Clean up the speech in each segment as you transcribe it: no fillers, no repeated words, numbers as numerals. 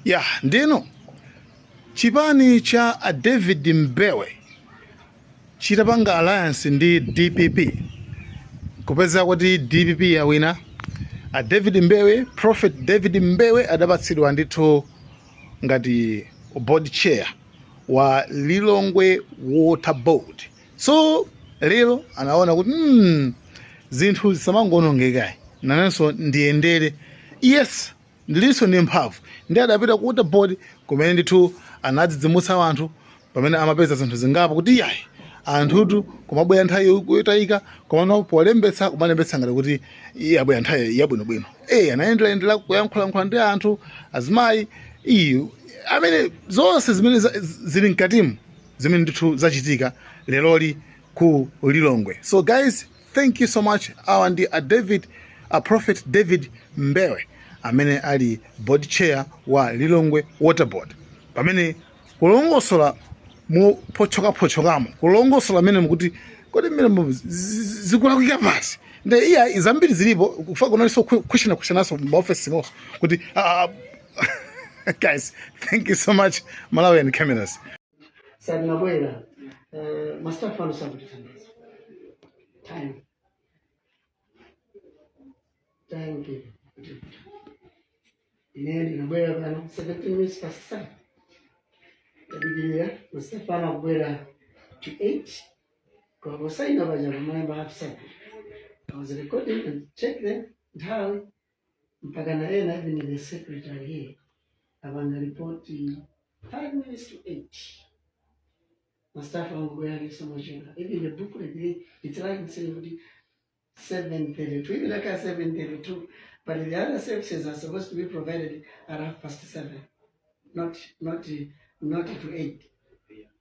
Yeah, ndino chipani cha David Mbewe chitapanga alliance ndi DPP kupeza kuti DPP yawina. David Mbewe, Prophet David Mbewe adapatsidwa ndithu ngati board chair wa Lilongwe Water Board. So lero anaona kuti zinthu zisamangonongekayi, nanenso ndiyendere. Yes, ndilinso ndi mphamvu, ndi adapita ku water board kumene ndithu anadzidzimutsa anthu pamene amapeza zinthu zingapo kuti yayi anthutu kumabwera nthawi yotayika komano polembetsa kumalembetsa ngati kuti yabwera nthawi yabwinobwino. Anayenderayendera kuyankhula ndi anthu azimayi iyo amene zonse zimene zili mkatimu zimene ndithu zachitika leloli ku Lilongwe. So guys, thank you so much. Awa ndi Prophet David Mbewe amene ali board chair wa Lilongwe Water Board. Pamene kulongosola mu pochokamo kulongosola amene mukuti kodi mmene zikulakwika pasi nde iya izambiri zilipo kufa kunaliso kushinaso maofesi ngos kuti guys, thank you so much Malawi and cameras. Sanabwera master fund somebody time give ineni nabwera kana 17 minutes past 7. Mustafana Bwera to 8. Because I never remember half 7. I was recording and check them how Mpagana even the secretary here. I want to report 5 minutes to 8. Mustafa Bwera is so much. Even the booklet, it's like 7:32, even like 7:32. But the other services are supposed to be provided at 7:30. Not to 8.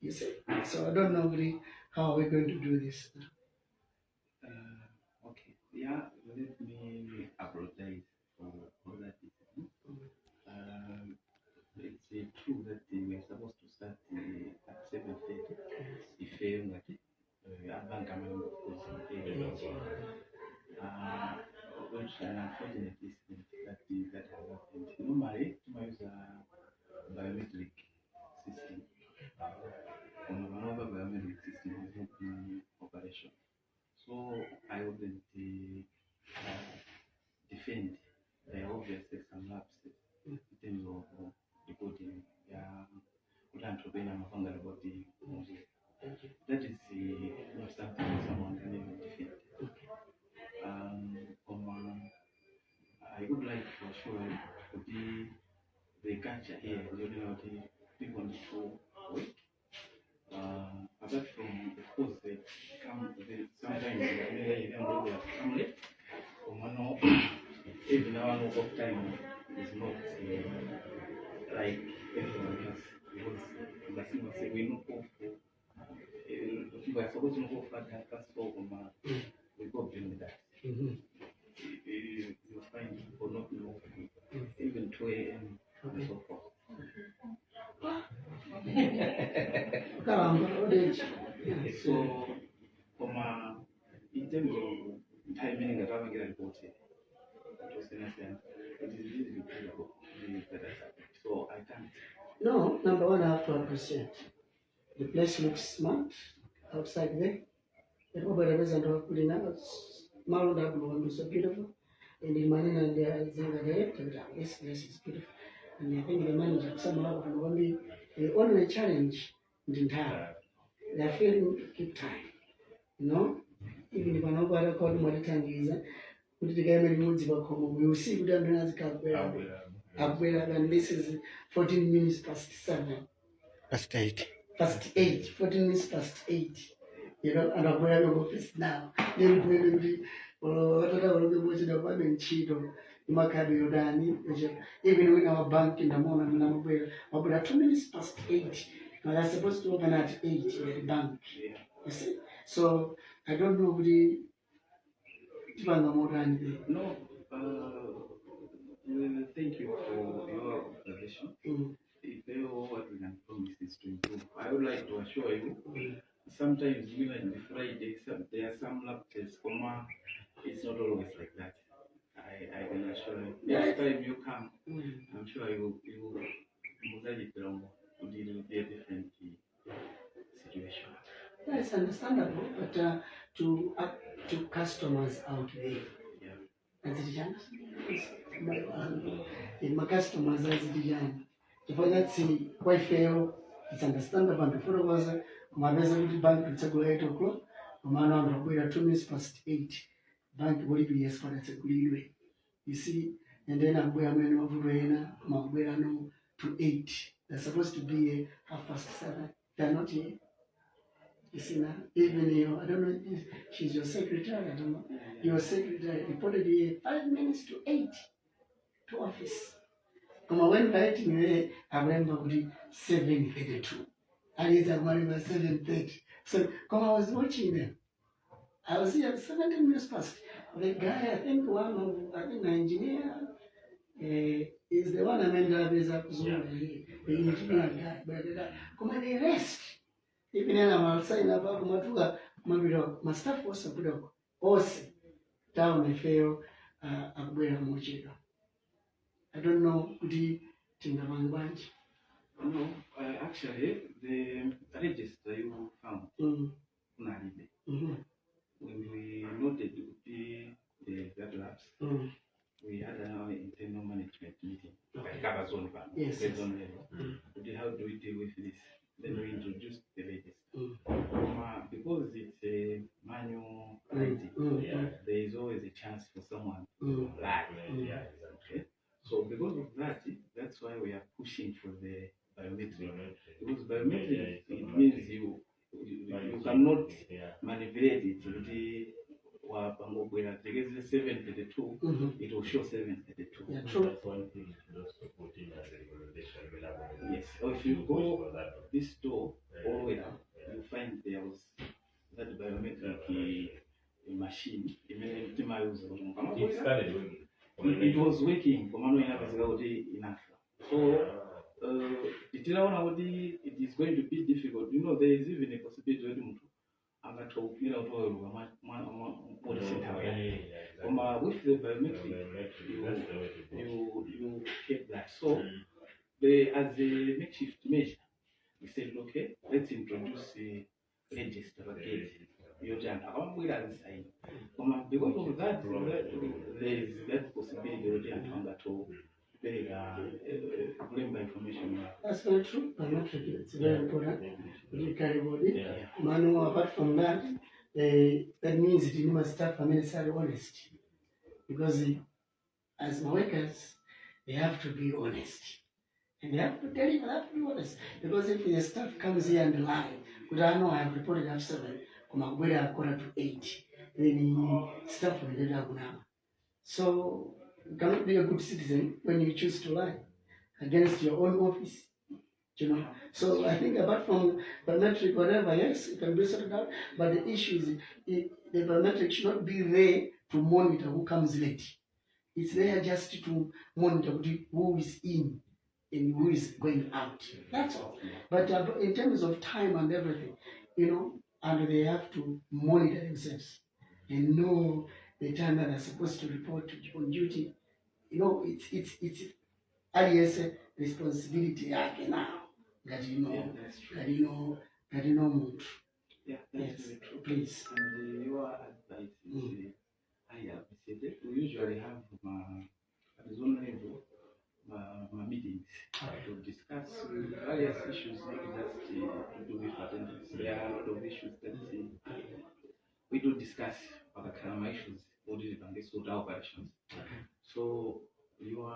You see? So I don't know really how we're going to do this. Okay. Yeah, let me apologize for all that. It's true that we are supposed to start at 7:30. If which an unfortunate incident that has happened. Normally, to use a biometric system. Another biometric system has not been operation. So I wouldn't defend the obvious some lapses in terms of decoding. That is not something someone can even defend. I would like to assure you the culture here, people need to work. Apart from, of course, sometimes they come late. Even our work time is not like everyone else. Because we know we are supposed to go for that first we go beyond that. You find people not know even 2 a.m. and so forth. So, in terms of timing that I'm getting reported, it is really critical. So I can't. No, number one, I have to appreciate. The place looks smart outside there. The over resident of Kulina, Mount Abu is so beautiful. And the money and this place is beautiful. And I think the manager, somehow, the only challenge in town, they are failing to keep time. Even if another called Mauritania, put the game in Woods back home, we will see who doesn't have and this is 14 minutes past 7. Past 8. Past 8, 14 minutes past 8. And I'm wearing an office now. Then we even with our bank in the morning, we're 2 minutes past 8. Now they're supposed to open at 8 at the bank. You see? So I don't know really. No, thank you for your observation. If there what we can promise is to improve, I would like to assure you. Sometimes even the Friday, there are some lab tests, it's not always like that. I can assure you. Next time you come, I'm sure you will to deal with a different situation. That's understandable, but to customers out there, Yeah. as it my customers as it if I let's see quite fail, it's understandable. And before was my resident bank, it's a good 8 o'clock. Man on we are 2 minutes past 8. Bank will be yes for that's a good way. You see, and then I'm going over no to 8. They're supposed to be 7:30. They're not here. You see now, even you, I don't know if she's your secretary, I don't know. Your secretary reported here 5 minutes to 8 to office. Come when writing there, I remember 7:32. And it's about 7:30. So come I was watching them. I was here 17 minutes past. The guy, I think the engineer is the one I meant to have is the engineer guy. But come on, they rest. Even when I'm outside, my staff was put up. Also, down I fail, I don't know the Tingamanbanch. No, actually, the register you found, when we noted the labs, we had our internal management meeting, like Cabazon Bank, Yes. How do we deal with this? Then we introduced the register. Because it's a manual writing, there is always a chance for someone to lie. Okay? So because of that, that's why we are pushing for the biometric. Because biometric, it means you cannot manipulate it. When it is 732, it will show 732. Yeah, true. That's one thing you should also put in as a recommendation. Yes. So if you go this door all the way down, you find there was that biometric machine. It started working. It was working. Enough. So it is going to be difficult. You know, there is even a possibility where with the biometric, you keep that. So, as a makeshift measure, we said, okay, let's introduce a register again. Because of that, there is that possibility to bring information. That's very true. Biometric, it's very important. You carry body. Manual, apart from that, that means you must start necessarily honest. Because as my workers, they have to be honest. And they have to tell you, they have to be honest. Because if the staff comes here and lie, but I know I have reported at 7, come up with a quarter to 8, then the staff will get up now. So, you cannot be a good citizen when you choose to lie against your own office. You know, so I think apart from biometric, whatever, yes, it can be sorted out. But the issue is the biometric should not be there to monitor who comes late. It's there just to monitor who is in and who is going out. That's all. But in terms of time and everything, you know, and they have to monitor themselves and know the time that they're supposed to report on duty. You know, it's alias responsibility now. That you know, that you know. Yeah, that's very true. Please. And your advice is I appreciate it. We usually have at the zone level meetings to discuss various issues, not just to do with attendance. There are a lot of issues that we do discuss about issues, audit and this sort of operations. So your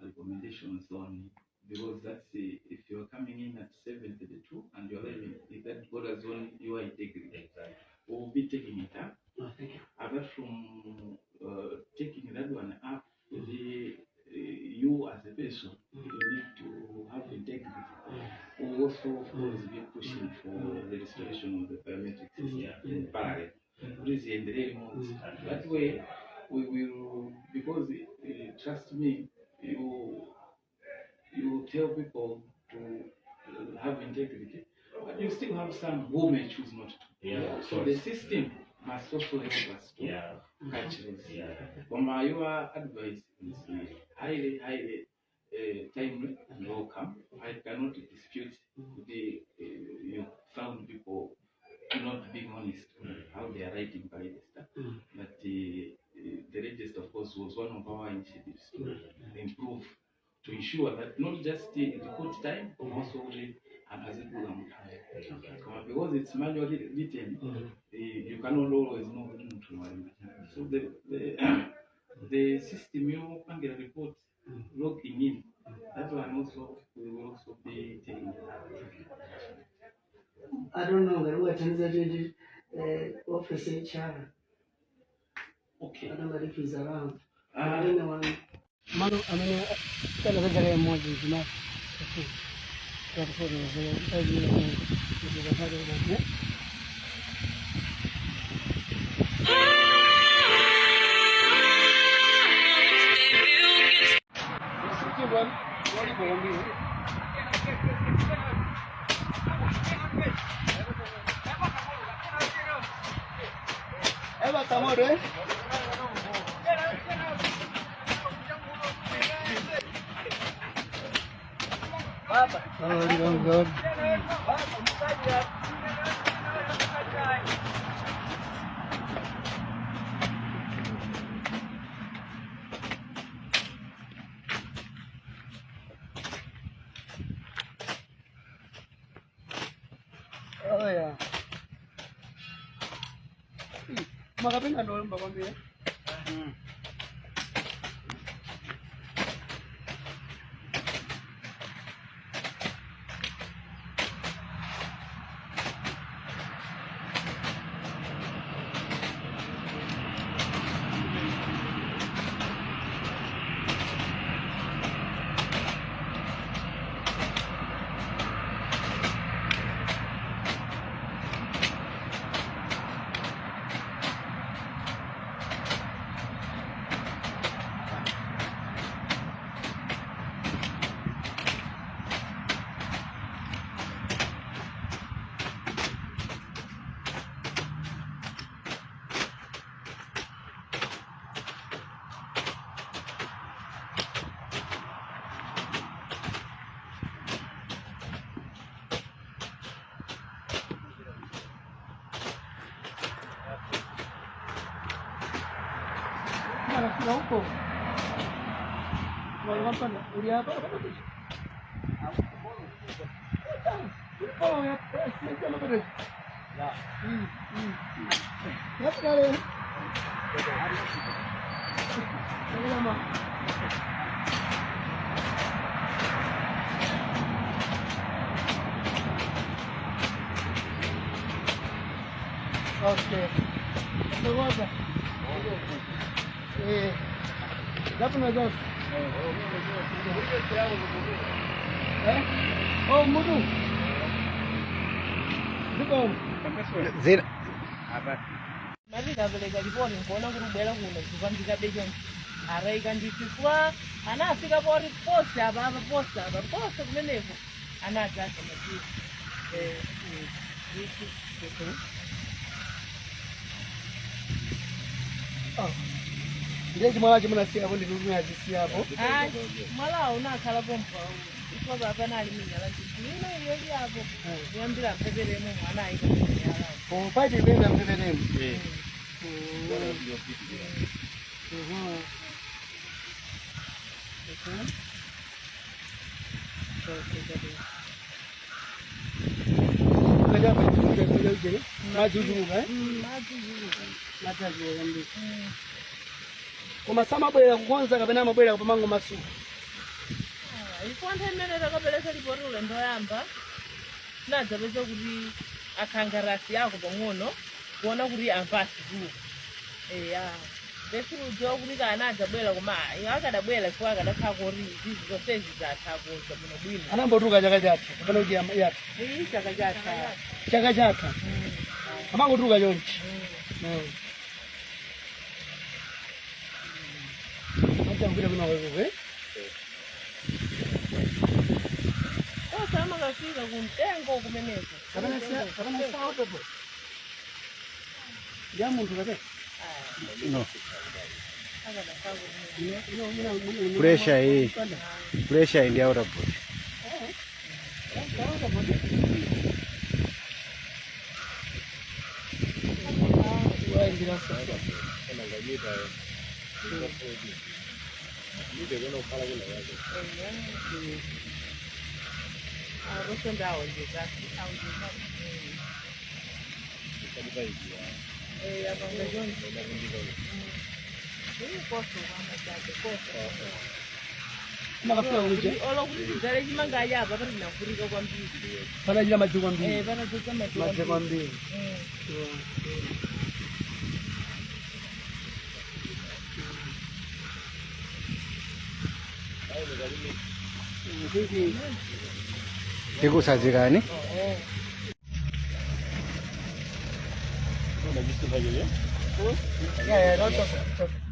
recommendations on, because that's if you're coming in at 7:32 and you're leaving, if that borders on your integrity, we'll be taking it up. Thank you. Apart from taking that one up, you as a person, you need to have integrity. We'll also, of course, be pushing for the restoration of the biometric system in parallel. This is in the real mode. That way, we will, because trust me, you tell people to have integrity, but you still have some who may choose not to. Yeah, so the system must also help us to catch this. From your advice is highly timely and welcome. I ensure that not just the report time, but also the because it's manually written, you cannot always know what to do. So the system you can get a report logging in. That one also we will also be taking care of. I don't know that what turns into office HR. Okay. I don't know if he's around. Anyone? Mano, I mean, tell us very much, you know. That's what good. Oh yeah. Makapin ano yung bakong niya? Nấu cùng. Rồi con đi apa? Oh ya, itu apa tu? Ya. Ya sekali. Lama. Okay. Itu apa? Dapat nggak? Oh, mudu. Bukan. Zira. Mari kapeleka ripoti nkuona kuti ubwera kuno kupambika becho araika ndichifua anafika pori post apa post kumeneko anadzasa machisi Ndiye chimwana chimunasiya hapo ndikunyadzisiya hapo. Mwala unakhala pompa ikoba apana ali minyala chino yeli hapo yambira mpeperemo mwana aika minyala. Oh, paiti kwenda mpeperemo. Kaja paiti majujuga kumasama bwera kukonza kapena mabwera kupamango masuku ikwantha imene takapeleka ripoti ulendo yamba tinadzapeza kuti akhangarasi yako pang'ono kuona kuti ampasi tu eya besirudziwa kuti kana adzabwera koma akadabwera chifukwa akadakhala kuti izi zonsezi zathakoza muno bwino anambotuka chaka chatha kapena kuti yatha chaka chatha amangotuka chonchi Mungkin kuna wewe sama kafika kumtengo kumeneko kabana sawa hapo ya muntu kabe No. Pressure ndio out of push. Rosondawo nje kahle awunjeza. Abanga zonke. Koso kwama dade koso. Makafika uje. Olokuti zale chimangaya apa pari nakurika kwambiri. Panajira madzi kwambiri. Panadzodza madzi Madzi kwambiri. kwambiri. Tikusadzikani? Yeah, no,